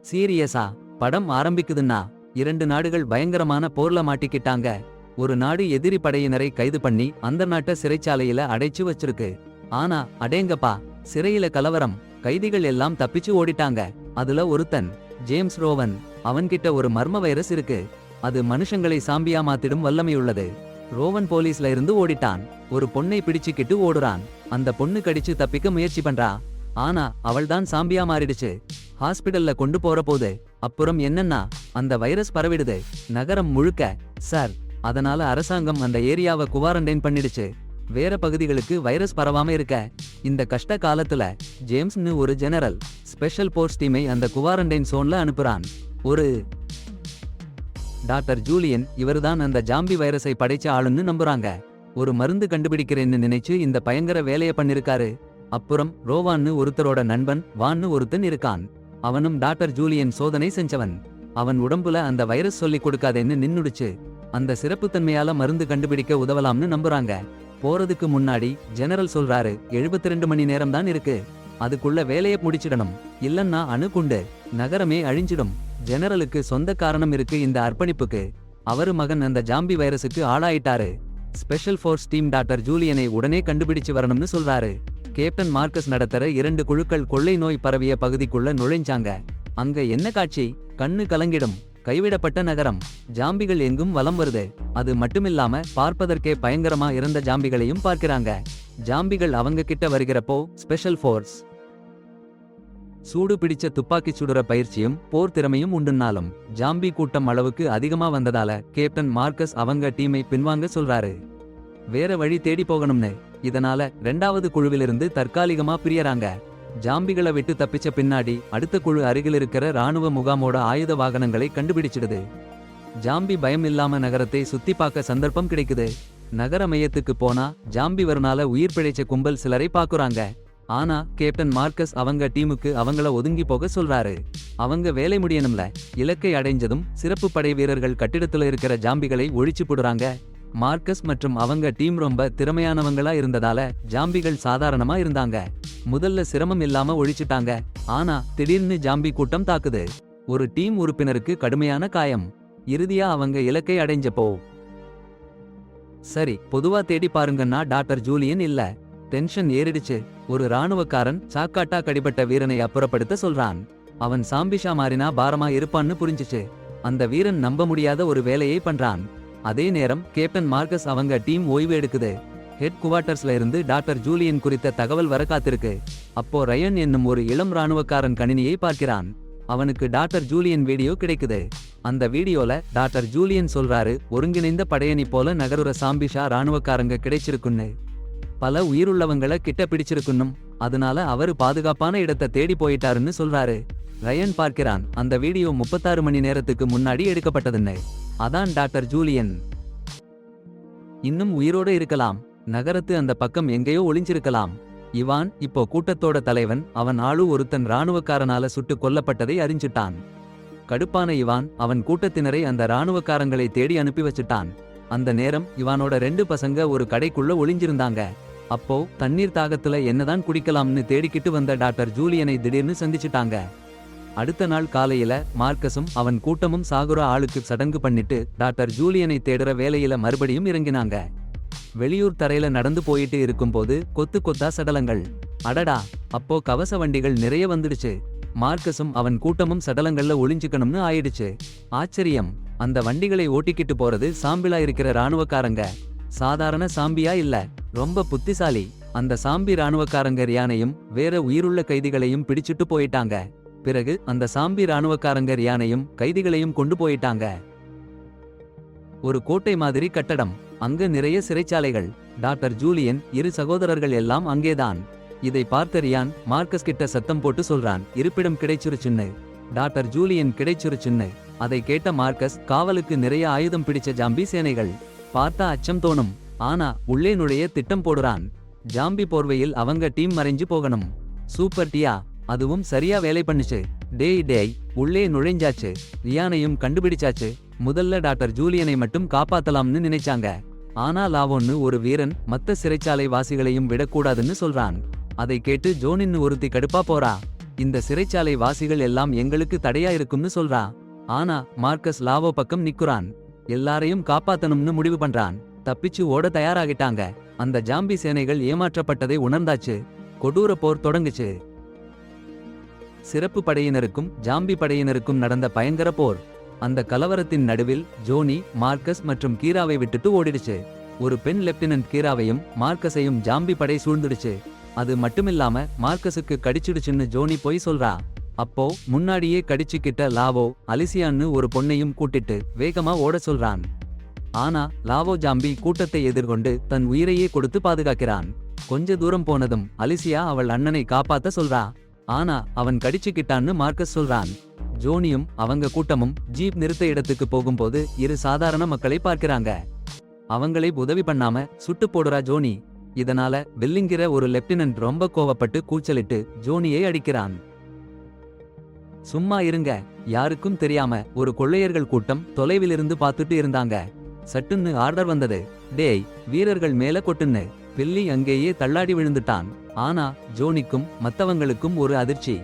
சீரியஸா? படம் ஆரம்பிக்குதுன்னா 2 நாடுகள் பயங்கரமான போர்ல மாட்டிக்கிட்டாங்க. ஒரு நாடு எதிரி படையினரை கைது பண்ணி அந்த நாட்ட சிறைச்சாலையில அடைச்சு வச்சிருக்கு. ஆனா அடேங்கப்பா, சிறையில கலவரம், கைதிகள் எல்லாம் தப்பிச்சு ஓடிட்டாங்க. அதுல ஒருத்தன் ஜேம்ஸ் ரோவன். அவன்கிட்ட ஒரு மர்ம வைரஸ் இருக்கு. அது மனுஷங்களை சாம்பியா மாத்திடும் வல்லமையுள்ளது. ரோவன் போலீஸ்ல இருந்து ஓடிட்டான். ஒரு பொண்ணை பிடிச்சுக்கிட்டு ஓடுறான். அந்த பொண்ணு கடிச்சு தப்பிக்க முயற்சி பண்றா. ஆனா அவள்தான் சாம்பியா மாறிடுச்சு. ஹாஸ்பிடல்ல கொண்டு போற போது அப்புறம் என்னன்னா அந்த வைரஸ் பரவிடுது நகரம் முழுக்க. சார், அதனால அரசாங்கம் அந்த ஏரியாவை குவாரண்டைன் பண்ணிடுச்சு. வேற பகுதிகளுக்கு வைரஸ் பரவாம இருக்க. இந்த கஷ்ட காலத்துல ஜேம்ஸ்னு ஒரு ஜெனரல் ஸ்பெஷல் போர்ஸ் டீமை அந்த குவாரண்டைன் சோன்ல அனுப்புறான். ஒரு டாக்டர் ஜூலியன், இவருதான் அந்த ஜாம்பி வைரஸை படைச்ச ஆளுன்னு நம்புறாங்க. ஒரு மருந்து கண்டுபிடிக்கிறேன்னு நினைச்சு இந்த பயங்கர வேலைய பண்ணிருக்காரு. அப்புறம் ரோவான்னு ஒருத்தரோட நண்பன் வான்னு ஒருத்தன் இருக்கான். அவனும் டாக்டர் ஜூலியன் சோதனை செஞ்சவன். அவன் உடம்புல அந்த வைரஸ் சொல்லிக் கொடுக்காதேன்னு நின்னுடுச்சு. அந்த சிறப்புத்தன்மையால மருந்து கண்டுபிடிக்க உதவலாம்னு நம்புறாங்க. போறதுக்கு முன்னாடி ஜெனரல் சொல்றாரு, 72 மணி நேரம் தான் இருக்கு. அதுக்குள்ள வேலைய முடிச்சிடணும். இல்லன்னா அணுகுண்டு நகரமே அழிஞ்சிடும். ஜெனரலுக்கு சொந்த காரணம் இருக்கு இந்த அர்ப்பணிப்புக்கு. அவரு மகன் அந்த ஜாம்பி வைரஸுக்கு ஆளாயிட்டாரு. ஸ்பெஷல் ஃபோர்ஸ் டீம் டாக்டர் ஜூலியனை உடனே கண்டுபிடிச்சு வரணும்னு சொல்றாரு. கேப்டன் மார்க்கஸ் நடத்துற 2 குழுக்கள் கொள்ளை நோய் பரவிய பகுதிக்குள்ள நுழைஞ்சாங்க. அங்க என்ன காட்சி! கண்ணு கலங்கிடும். கைவிடப்பட்ட நகரம், ஜாம்பிகள் எங்கும் வலம் வருது. அது மட்டுமில்லாம பார்ப்பதற்கே பயங்கரமா இருந்த ஜாம்பிகளையும் பார்க்கிறாங்க. ஜாம்பிகள் அவங்க கிட்ட வருகிறப்போ ஸ்பெஷல் ஃபோர்ஸ் சூடு பிடிச்ச துப்பாக்கி சுடுற பயிற்சியும் போர் திறமையும் உண்டுனாலும் ஜாம்பி கூட்டம் அளவுக்கு அதிகமா வந்ததால கேப்டன் மார்க்கஸ் அவங்க டீமை பின்வாங்க சொல்றாரு. வேற வழி தேடி போகணும்னு. இதனால 2வது குழுவிலிருந்து தற்காலிகமா பிரியறாங்க. ஜாம்பிகளை விட்டு தப்பிச்ச பின்னாடி அடுத்த குழு அருகில் இருக்கிற ராணுவ முகாமோட ஆயுத வாகனங்களை கண்டுபிடிச்சிடுது. ஜாம்பி பயம் இல்லாம நகரத்தை சுத்தி பார்க்க சந்தர்ப்பம் கிடைக்குது. நகர மையத்துக்கு போனா ஜாம்பி வரனால உயிர் பிழைச்ச கும்பல் சிலரை பாக்குறாங்க. ஆனா கேப்டன் மார்க்கஸ் அவங்க டீமுக்கு அவங்கள ஒதுங்கி போக சொல்றாரு. அவங்க வேலை முடியணும்ல. இலக்கை அடைஞ்சதும் சிறப்பு படை வீரர்கள் கட்டிடத்துல இருக்கிற ஜாம்பிகளை ஒழிச்சு போடுறாங்க. மார்க்கஸ் மற்றும் அவங்க டீம் ரொம்ப திறமையானவங்களா இருந்ததால ஜாம்பிகள் சாதாரணமா இருந்தாங்க. முதல்ல சிரமம் இல்லாம ஒழிச்சிட்டாங்க. ஆனா திடீர்னு ஜாம்பி கூட்டம் தாக்குது. ஒரு டீம் உறுப்பினருக்கு கடுமையான காயம். இறுதியா அவங்க இலக்கை அடைஞ்சப்போ சரி பொதுவா தேடி பாருங்கன்னா டாக்டர் ஜூலியன் இல்ல. டென்ஷன் ஏறிடுச்சு. ஒரு ராணுவக்காரன் சாக்காட்டா கடிபட்ட வீரனை அப்புறப்படுத்த சொல்றான். அவன் சாம்பிஷா மாறினா பாரமா இருப்பான்னு புரிஞ்சுச்சு. அந்த வீரன் நம்ப முடியாத ஒரு வேலையை பண்றான். அதே நேரம் கேப்டன் மார்க்கஸ் அவங்க டீம் ஓய்வு எடுக்குது. ஹெட் குவார்ட்டர்ஸ்ல இருந்து டாக்டர் ஜூலியன் குறித்த தகவல் வர காத்திருக்கு. அப்போ ரயன் என்னும் ஒரு இளம் ராணுவக்காரன் கணினியை பார்க்கிறான். அவனுக்கு டாக்டர் ஜூலியன் வீடியோ கிடைக்குது. அந்த வீடியோல டாக்டர் ஜூலியன் சொல்றாரு, ஒருங்கிணைந்த படையணி போல நகருற சாம்பிஷா ராணுவக்காரங்க கிடைச்சிருக்குன்னு. பல உயிருள்ளவங்கள கிட்ட பிடிச்சிருக்குன்னும். அதனால அவரு பாதுகாப்பான இடத்தை தேடி போயிட்டாருன்னு சொல்றாரு. ரயன் பார்க்கிறான், அந்த வீடியோ 36 மணி நேரத்துக்கு முன்னாடி எடுக்கப்பட்டதுன்னு. அதான் டாக்டர் ஜூலியன் இன்னும் உயிரோட இருக்கலாம். நகரத்து அந்த பக்கம் எங்கேயோ ஒளிஞ்சிருக்கலாம். இவான் இப்போ கூட்டத்தோட தலைவன். அவன் ஆளு ஒருத்தன் ராணுவக்காரனால சுட்டு கொல்லப்பட்டதை அறிஞ்சிட்டான். கடுப்பான இவான் அவன் கூட்டத்தினரை அந்த ராணுவக்காரங்களை தேடி அனுப்பி வச்சுட்டான். அந்த நேரம் இவானோட 2 பசங்க ஒரு கடைக்குள்ள ஒளிஞ்சிருந்தாங்க. அப்போ தண்ணீர் தாகத்துல என்னதான் குடிக்கலாம்னு தேடிக்கிட்டு வந்த டாக்டர் ஜூலியனை திடீர்னு சந்திச்சுட்டாங்க. அடுத்த நாள் காலையில மார்க்கஸும் அவன் கூட்டமும் சாகுற ஆளுக்கு சடங்கு பண்ணிட்டு டாக்டர் ஜூலியனை தேடுற வேலையில மறுபடியும் இறங்கினாங்க. வெளியூர் தரையில நடந்து போயிட்டு இருக்கும்போது கொத்து கொத்தா சடலங்கள். அடடா, அப்போ கவச வண்டிகள் நிறைய வந்துடுச்சு. மார்க்கஸும் அவன் கூட்டமும் சடலங்கள்ல ஒளிஞ்சுக்கணும்னு ஆயிடுச்சு. ஆச்சரியம், அந்த வண்டிகளை ஓட்டிக்கிட்டு போறது சாம்பிளா இருக்கிற ராணுவக்காரங்க. சாதாரண சாம்பியா இல்ல, ரொம்ப புத்திசாலி. அந்த சாம்பி ராணுவக்காரங்க ரியானையும் வேற உயிருள்ள கைதிகளையும் பிடிச்சிட்டு போயிட்டாங்க. பிறகு அந்த சாம்பி ராணுவக்காரங்க ரியானையும் கைதிகளையும் கொண்டு போயிட்டாங்க. ஒரு கோட்டை மாதிரி கட்டடம். அங்க நிறைய சிறைச்சாலைகள். டாக்டர் ஜூலியன், 2 சகோதரர்கள் எல்லாம் அங்கேதான். இதை பார்த்த ரியான் மார்க்கஸ் கிட்ட சத்தம் போட்டு சொல்றான், இருப்பிடம் கிடைச்சிருச்சுன்னு. Doctor Julian கிடைச்சிருச்சுன்னு. அதை கேட்ட மார்க்கஸ், காவலுக்கு நிறைய ஆயுதம் பிடிச்ச ஜாம்பி சேனைகள். பார்த்தா அச்சம் தோணும். ஆனா உள்ளே நுழைய திட்டம் போடுறான். ஜாம்பி போர்வையில் அவங்க டீம் மறைஞ்சு போகணும். சூப்பர் டியா, அதுவும் சரியா வேலை பண்ணுச்சு. டேய் உள்ளே நுழைஞ்சாச்சு. ரியானையும் கண்டுபிடிச்சாச்சு. முதல்ல டாக்டர் ஜூலியனை மட்டும் காப்பாத்தலாம்னு நினைச்சாங்க. ஆனா லாவோன்னு ஒரு வீரன் மத்த சிறைச்சாலை வாசிகளையும் விடக்கூடாதுன்னு சொல்றான். அதை கேட்டு ஜோனின்னு ஒருத்தி கடுப்பா போறா. இந்த சிறைச்சாலை வாசிகள் எல்லாம் எங்களுக்கு தடையா இருக்கும்னு சொல்றா. ஆனா மார்க்கஸ் லாவோ பக்கம் நிக்குறான். எல்லாரையும் காப்பாத்தணும்னு முடிவு பண்றான். தப்பிச்சு ஓட தயாராகிட்டாங்க. அந்த ஜாம்பி சேனைகள் ஏமாற்றப்பட்டதை உணர்ந்தாச்சு. கொடூர போர் தொடங்குச்சு. சிறப்பு படையினருக்கும் ஜாம்பி படையினருக்கும் நடந்த பயங்கர போர். அந்த கலவரத்தின் நடுவில் ஜோனி, மார்க்கஸ் மற்றும் கீராவை விட்டுட்டு ஓடிடுச்சு. ஒரு பெண் லெப்டினன்ட் கீராவையும் மார்க்கஸையும் ஜாம்பி படை சூழ்ந்துடுச்சு. அது மட்டுமில்லாம மார்க்கஸுக்கு கடிச்சிடுச்சுன்னு ஜோனி போய் சொல்றா. அப்போ முன்னாடியே கடிச்சுக்கிட்ட லாவோ அலிசியான்னு ஒரு பொண்ணையும் கூட்டிட்டு வேகமா ஓட சொல்றான். ஆனா லாவோ ஜாம்பி கூட்டத்தை எதிர்கொண்டு தன் உயிரையே கொடுத்து பாதுகாக்கிறான். கொஞ்ச தூரம் போனதும் அலிசியா அவள் அண்ணனை காப்பாத்த சொல்றா. ஆனா அவன் கடிச்சுக்கிட்டான்னு மார்க்கஸ் சொல்றான். ஜோனியும் அவங்க கூட்டமும் ஜீப் நிறுத்த இடத்துக்கு போகும்போது இரு சாதாரண மக்களை பார்க்கிறாங்க. அவங்களை உதவி பண்ணாம சுட்டு போடுறா ஜோனி. இதனால வெல்லிங்கிற ஒரு லெப்டினன்ட் ரொம்ப கோவப்பட்டு கூச்சலிட்டு ஜோனியை அடிக்கிறான். சும்மா இருங்க, யாருக்கும் தெரியாம ஒரு கொள்ளையர்கள் கூட்டம் தொலைவிலிருந்து பார்த்துட்டு இருந்தாங்க. சட்டுன்னு ஆர்டர் வந்தது, டேய் வீரர்கள் மேல கொட்டுன்னு. பில்லி அங்கேயே தள்ளாடி விழுந்துட்டான். ஆனா ஜோனிக்கும் மத்தவங்களுக்கும் ஒரு அதிர்ச்சி.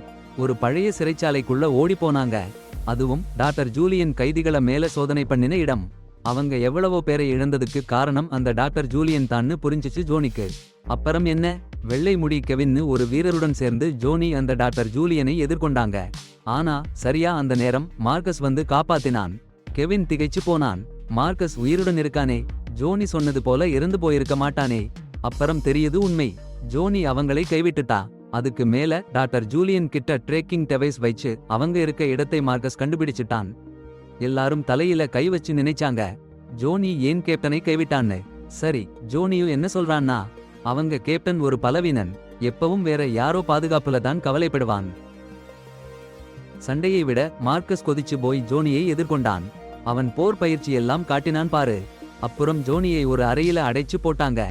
ஒரு பழைய சிறைச்சாலைக்குள்ள ஓடி போனாங்க. அதுவும் டாக்டர் ஜூலியன் கைதிகளை மேல சோதனை பண்ணின இடம். அவங்க எவ்வளவோ பேரை இழந்ததுக்கு காரணம் அந்த டாக்டர் ஜூலியன் தான்னு புரிஞ்சிச்சு ஜோனிக்கு. அப்புறம் என்ன, வெள்ளை முடி கெவின்னு ஒரு வீரருடன் சேர்ந்து ஜோனி அந்த டாக்டர் ஜூலியனை எதிர்கொண்டாங்க. ஆனா சரியா அந்த நேரம் மார்க்கஸ் வந்து காப்பாத்தினான். கெவின் திகைச்சு போனான். மார்க்கஸ் உயிருடன் இருக்கானே, ஜோனி சொன்னது போல இறந்து போயிருக்க மாட்டானே. அப்புறம் தெரியுது உண்மை, ஜோனி அவங்களை கைவிட்டுட்டா. அதுக்கு மேல டாக்டர் ஜூலியன் கிட்ட ட்ரேக்கிங் டிவைஸ் வச்சு அவங்க இருக்க இடத்தை மார்க்கஸ் கண்டுபிடிச்சிட்டான். எல்லாரும் தலையில கை வச்சு நினைச்சாங்க, ஜோனி ஏன் கேப்டனை கைவிட்டான்னு. சரி, ஜோனியும் என்ன சொல்றான்னா, அவங்க கேப்டன் ஒரு பலவீனன், எப்பவும் வேற யாரோ பாதுகாப்புல தான் கவலைப்படுவான். சண்டையை விட மார்க்கஸ் கொதிச்சு போய் ஜோனியை எதிர்கொண்டான். அவன் போர் பயிற்சி எல்லாம் காட்டினான் பாரு. அப்புறம் ஜோனியை ஒரு அறையில அடைச்சு போட்டாங்க.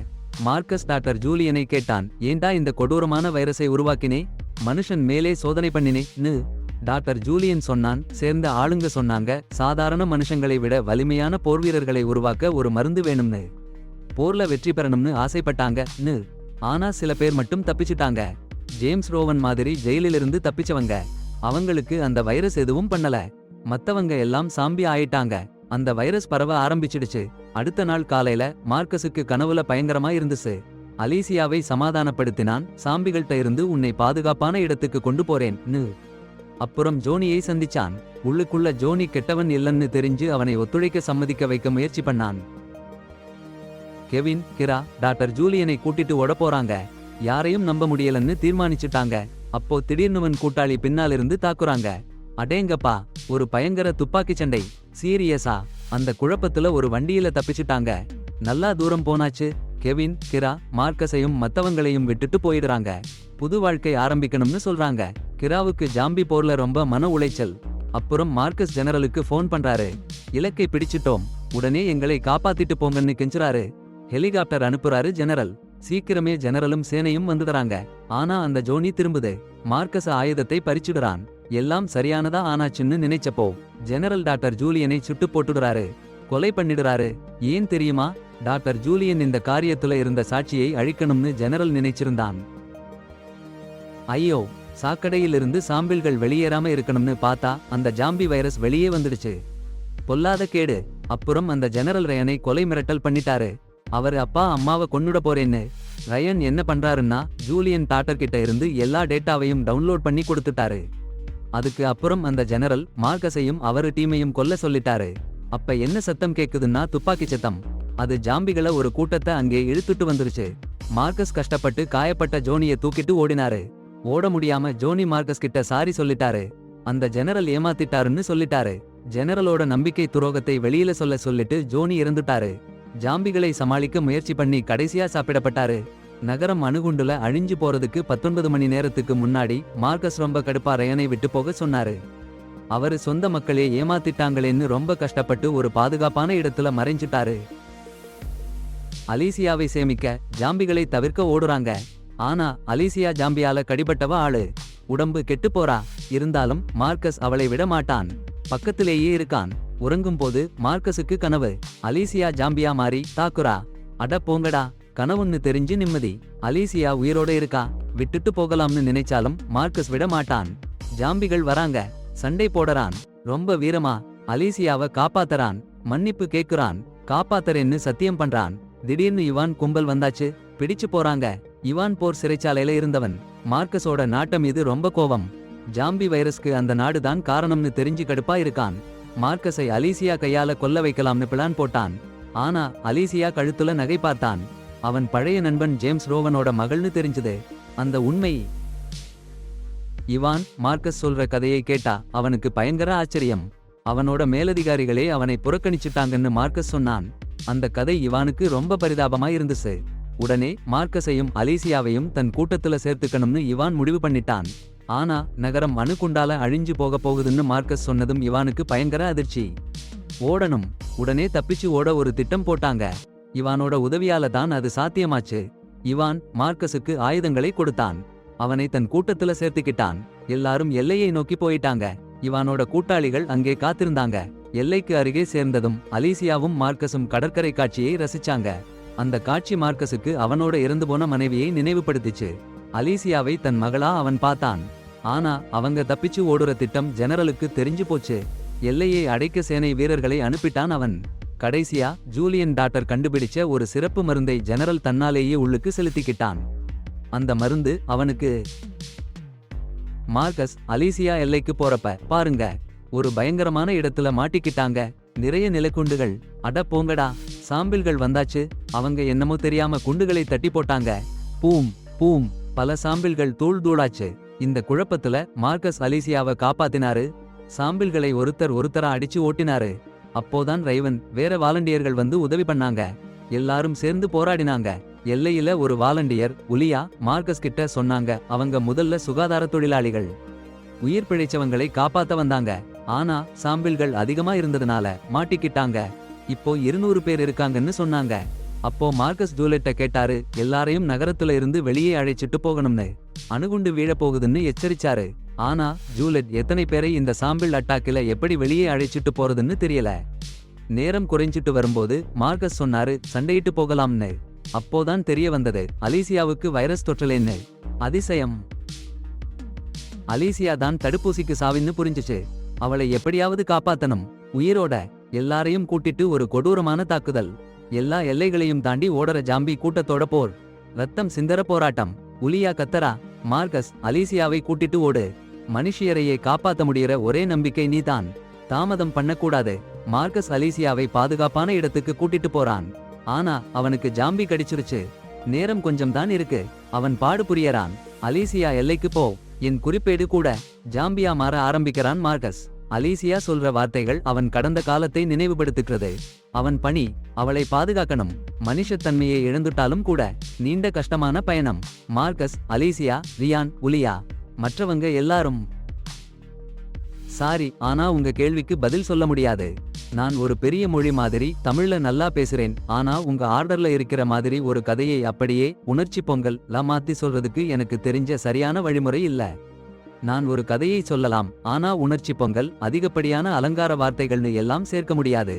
மார்க்கஸ் டாக்டர் ஜூலியனை கேட்டான், ஏண்டா இந்த கொடூரமான வைரஸை உருவாக்கினே, மனுஷன் மேலே சோதனை பண்ணினேன்னு. டாக்டர் ஜூலியன் சொன்னான், சேர்ந்த ஆளுங்க சொன்னாங்க, சாதாரண மனுஷங்களை விட வலிமையான போர்வீரர்களை உருவாக்க ஒரு மருந்து வேணும்னு. போர்ல வெற்றி பெறணும்னு ஆசைப்பட்டாங்கன்னு. ஆனா சில பேர் மட்டும் தப்பிச்சிட்டாங்க. ஜேம்ஸ் ரோவன் மாதிரி ஜெயிலிலிருந்து தப்பிச்சவங்க. அவங்களுக்கு அந்த வைரஸ் எதுவும் பண்ணல. மத்தவங்க எல்லாம் சாம்பி ஆயிட்டாங்க. அந்த வைரஸ் பரவ ஆரம்பிச்சிடுச்சு. அடுத்த நாள் காலையில மார்க்கஸுக்கு கனவுல பயங்கரமா இருந்துச்சு. அலிசியாவை சமாதானப்படுத்தினான், சாம்பிகள்ட்ட இருந்து உன்னை பாதுகாப்பான இடத்துக்கு கொண்டு போறேன்னு. அப்புறம் ஜோனியை சந்திச்சான். உள்ளுக்குள்ள ஜோனி கெட்டவன் இல்லன்னு தெரிஞ்சு அவனை ஒத்துழைக்க சம்மதிக்க வைக்க முயற்சி பண்ணான். கெவின், கிரா டாக்டர் ஜூலியனை கூட்டிட்டு ஓட போறாங்க. யாரையும் நம்ப முடியலன்னு தீர்மானிச்சுட்டாங்க. அப்போ திடீர்னுவன் கூட்டாளி பின்னாலிருந்து தாக்குறாங்க. அடேங்கப்பா, ஒரு பயங்கர துப்பாக்கி சண்டை. சீரியஸா? அந்த குழப்பத்துல ஒரு வண்டியில தப்பிச்சுட்டாங்க. நல்லா தூரம் போனாச்சு. கெவின், கிரா மார்க்கஸையும் மத்தவங்களையும் விட்டுட்டு போயிடுறாங்க. புது வாழ்க்கை ஆரம்பிக்கணும்னு சொல்றாங்க. கிராவுக்கு ஜாம்பி போர்ல ரொம்ப மன உளைச்சல். அப்புறம் மார்க்கஸ் ஜெனரலுக்கு ஃபோன் பண்றாரு. இலக்கை பிடிச்சிட்டோம், உடனே எங்களை காப்பாத்திட்டு போங்கன்னு கெஞ்சுறாரு. ஹெலிகாப்டர் அனுப்புறாரு ஜெனரல். சீக்கிரமே ஜெனரலும் சேனையும் வந்துடுறாங்க. ஆனா அந்த ஜோனி திரும்புது. மார்க்கஸ் ஆயுதத்தை பறிச்சுடுறான். எல்லாம் சரியானதா ஆனாச்சுன்னு நினைச்சப்போ ஜெனரல் டாக்டர் ஜூலியனை சுட்டு போட்டுடுறாரு, கொலை பண்ணிடுறாரு. ஏன் தெரியுமா? டாக்டர் ஜூலியன் இந்த காரியத்துல இருந்த சாட்சியை அழிக்கணும்னு ஜெனரல் நினைச்சிருந்தான். ஐயோ, சாக்கடையிலிருந்து சாம்பிள்கள் வெளியேறாம இருக்கணும்னு பார்த்தா அந்த ஜாம்பி வைரஸ் வெளியே வந்துடுச்சு. பொல்லாத கேடு. அப்புறம் அந்த ஜெனரல் ரயனை கொலை மிரட்டல் பண்ணிட்டாரு. அவரு அப்பா அம்மாவை கொன்னுட போறேன்னு. ரயன் என்ன பண்றாருன்னா, ஜூலியன் டாக்டர் கிட்ட இருந்து எல்லா டேட்டாவையும் டவுன்லோட் பண்ணி கொடுத்துட்டாரு. அதுக்கு அப்புறம் அந்த ஜெனரல் மார்க்கஸையும் அவரு டீமையும் கொல்ல சொல்லிட்டாரு. அப்ப என்ன சத்தம் கேக்குதுன்னா, துப்பாக்கி சத்தம். அது ஜாம்பிகளை ஒரு கூட்டத்தை அங்கே இழுத்துட்டு வந்துருச்சு. மார்க்கஸ் கஷ்டப்பட்டு காயப்பட்ட ஜோனியை தூக்கிட்டு ஓடினாரு. ஓட முடியாம ஜோனி மார்க்கஸ் கிட்ட சாரி சொல்லிட்டாரு. அந்த ஜெனரல் ஏமாத்திட்டாருன்னு சொல்லிட்டாரு. ஜெனரலோட நம்பிக்கை துரோகத்தை வெளியில சொல்லிட்டு ஜோனி இறந்துட்டாரு. ஜாம்பிகளை சமாளிக்க முயற்சி பண்ணி கடைசியா சாப்பிடப்பட்டாரு. நகரம் அணுகுண்டுல அழிஞ்சு போறதுக்கு 19 மணி நேரத்துக்கு முன்னாடி மார்க்கஸ் ரொம்ப கடுப்பா ரயனை விட்டு போக சொன்னாரு. அவரு சொந்த மக்களே ஏமாத்திட்டாங்களேன்னு ரொம்ப கஷ்டப்பட்டு ஒரு பாதுகாப்பான இடத்துல மறைஞ்சிட்டாரு. அலிசியாவை சேமிக்க ஜாம்பிகளை தவிர்க்க ஓடுறாங்க. ஆனா அலிசியா ஜாம்பியால கடிபட்டவ ஆளு. உடம்பு கெட்டு போறா. இருந்தாலும் மார்க்கஸ் அவளை விட மாட்டான். பக்கத்திலேயே இருக்கான். உறங்கும் போது மார்க்கஸுக்கு கனவு. அலிசியா ஜாம்பியா மாறி தாக்குறா. அட போங்கடா, கனவுன்னு தெரிஞ்சு நிம்மதி. அலீசியா உயிரோட இருக்கா, விட்டுட்டு போகலாம்னு நினைச்சாலும் மார்க்கஸ் விட மாட்டான். ஜாம்பிகள் வராங்க, சண்டை போடறான். ரொம்ப வீரமா அலீசியாவை காப்பாத்தறான். மன்னிப்பு கேக்குறான். காப்பாத்தறேன்னு சத்தியம் பண்றான். திடீர்னு இவான் கும்பல் வந்தாச்சு, பிடிச்சு போறாங்க. இவான் போர் சிறைச்சாலையில இருந்தவன். மார்க்கஸோட நாட்டம் மீது ரொம்ப கோவம். ஜாம்பி வைரஸ்க்கு அந்த நாடுதான் காரணம்னு தெரிஞ்சு கடுப்பா இருக்கான். மார்க்கஸை அலீசியா கையால கொல்ல வைக்கலாம்னு பிளான் போட்டான். ஆனா அலீசியா கழுத்துல நகை பார்த்தான். அவன் பழைய நண்பன் ஜேம்ஸ் ரோவனோட மகள்னு தெரிஞ்சது. அந்த உண்மை இவான் மார்க்கஸ் சொல்ற கதையை கேட்டா அவனுக்கு பயங்கர ஆச்சரியம். அவனோட மேலதிகாரிகளே அவனை புறக்கணிச்சுட்டாங்கன்னு மார்க்கஸ் சொன்னான். அந்த கதை இவானுக்கு ரொம்ப பரிதாபமா இருந்துச்சு. உடனே மார்க்கஸையும் அலீசியாவையும் தன் கூட்டத்துல சேர்த்துக்கணும்னு இவான் முடிவு பண்ணிட்டான். ஆனா நகரம் அணுகுண்டால அழிஞ்சு போக போகுதுன்னு மார்க்கஸ் சொன்னதும் இவானுக்கு பயங்கர அதிர்ச்சி. ஓடணும். உடனே தப்பிச்சு ஓட ஒரு திட்டம் போட்டாங்க. இவானோட உதவியால தான் அது சாத்தியமாச்சு. இவான் மார்க்கஸுக்கு ஆயுதங்களை கொடுத்தான். அவனை தன் கூட்டத்துல சேர்த்துக்கிட்டான். எல்லாரும் எல்லையை நோக்கி போயிட்டாங்க. இவானோட கூட்டாளிகள் அங்கே காத்திருந்தாங்க. எல்லைக்கு அருகே சேர்ந்ததும் அலீசியாவும் மார்க்கஸும் கடற்கரை காட்சியை ரசிச்சாங்க. அந்த காட்சி மார்க்கஸுக்கு அவனோட இறந்து போன மனைவியை நினைவுபடுத்திச்சு. அலீசியாவை தன் மகளா அவன் பார்த்தான். ஆனா அவங்க தப்பிச்சு ஓடுற திட்டம் ஜெனரலுக்கு தெரிஞ்சு போச்சு. எல்லையை அடைக்க சேனை வீரர்களை அனுப்பிட்டான் அவன். கடைசியா ஜூலியன் டாக்டர் கண்டுபிடிச்ச ஒரு சிறப்பு மருந்தை ஜெனரல் தன்னாலேயே உள்ளுக்கு செலுத்திக்கிட்டான். அந்த மருந்து அவனுக்கு. மார்க்கஸ் அலீசியா எல்லைக்கு போறப்ப பாருங்க, ஒரு பயங்கரமான இடத்துல மாட்டிக்கிட்டாங்க. நிறைய நிலக்குண்டுகள். அட போங்கடா, சாம்பிள்கள் வந்தாச்சு. அவங்க என்னமோ தெரியாம குண்டுகளை தட்டி போட்டாங்க. பூம் பூம், பல சாம்பிள்கள் தூள் தூளாச்சு. இந்த குழப்பத்துல மார்க்கஸ் அலீசியாவை காப்பாத்தினாரு. சாம்பிள்களை ஒருத்தரா அடிச்சு ஓட்டினாரு. அப்போதான் ரைவன் வேற வாலண்டியர்கள் வந்து உதவி பண்ணாங்க. எல்லாரும் சேர்ந்து போராடினாங்க. எல்லையில ஒரு வாலண்டியர் உலியா மார்க்கஸ் கிட்ட சொன்னாங்க அவங்க முதல்ல சுகாதார தொழிலாளிகள், உயிர் பிழைச்சவங்களை காப்பாத்த வந்தாங்க. ஆனா சாம்பிள்கள் அதிகமா இருந்ததுனால மாட்டிக்கிட்டாங்க. இப்போ 200 பேர் இருக்காங்கன்னு சொன்னாங்க. அப்போ மார்க்கஸ் ஜூலெட்ட கேட்டாரு, எல்லாரையும் நகரத்துல இருந்து வெளியே அழைச்சிட்டு போகணும்னு. அணுகுண்டு வீழப்போகுதுன்னு எச்சரிச்சாரு. ஆனா ஜூலெட் எத்தனை பேரை இந்த சாம்பிள் அட்டாக்கில எப்படி வெளியே அழைச்சிட்டு போறதுன்னு தெரியல. நேரம் குறைஞ்சிட்டு வரும்போது மார்க்கஸ் சொன்னாரு, சண்டையிட்டு போகலாம்னு. அப்போதான் தெரிய வந்தது அலீசியாவுக்கு வைரஸ் தொற்றலேன்னு. அதிசயம். அலீசியா தான் தடுப்பூசிக்கு சாவின்னு புரிஞ்சுச்சு. அவளை எப்படியாவது காப்பாத்தணும். உயிரோட. எல்லாரையும் கூட்டிட்டு ஒரு கொடூரமான தாக்குதல். எல்லா எல்லைகளையும் தாண்டி ஓடற ஜாம்பி கூட்டத்தோட போர். ரத்தம் சிந்தர போராட்டம். உலியா கத்தரா, மார்க்கஸ் அலீசியாவை கூட்டிட்டு ஓடு. மனுஷியரையே காப்பாத்த முடியற ஒரே நம்பிக்கை நீதான். தாமதம் பண்ணக்கூடாது. மார்க்கஸ் அலீசியாவை பாதுகாப்பான இடத்துக்கு கூட்டிட்டு போறான். ஆனா அவனுக்கு ஜாம்பி கடிச்சிருச்சு. நேரம் கொஞ்சம் தான் இருக்கு. அவன் பாடு புரியறான். அலீசியா எல்லைக்கு போ, என் குறிப்பேடு கூட. ஜாம்பியா மாற ஆரம்பிக்கிறான் மார்க்கஸ். அலீசியா சொல்ற வார்த்தைகள் அவன் கடந்த காலத்தை நினைவுபடுத்துகிறது. அவன் பணி, அவளை பாதுகாக்கணும். மனுஷத்தன்மையை இழந்துட்டாலும் கூட. நீண்ட கஷ்டமான பயணம். மார்க்கஸ், அலீசியா, ரியான், உலியா, மற்றவங்க எல்லாரும். சாரி, ஆனா உங்க கேள்விக்கு பதில் சொல்ல முடியாது. நான் ஒரு பெரிய மொழி மாதிரி தமிழ்ல நல்லா பேசுறேன். ஆனா உங்க ஆர்டர்ல இருக்கிற மாதிரி ஒரு கதையை அப்படியே உணர்ச்சி பொங்கல் மாத்தி சொல்றதுக்கு எனக்கு தெரிஞ்ச சரியான வழிமுறை இல்ல. நான் ஒரு கதையை சொல்லலாம், ஆனா உணர்ச்சி பொங்கல் அதிகப்படியான அலங்கார வார்த்தைகள்னு எல்லாம் சேர்க்க முடியாது.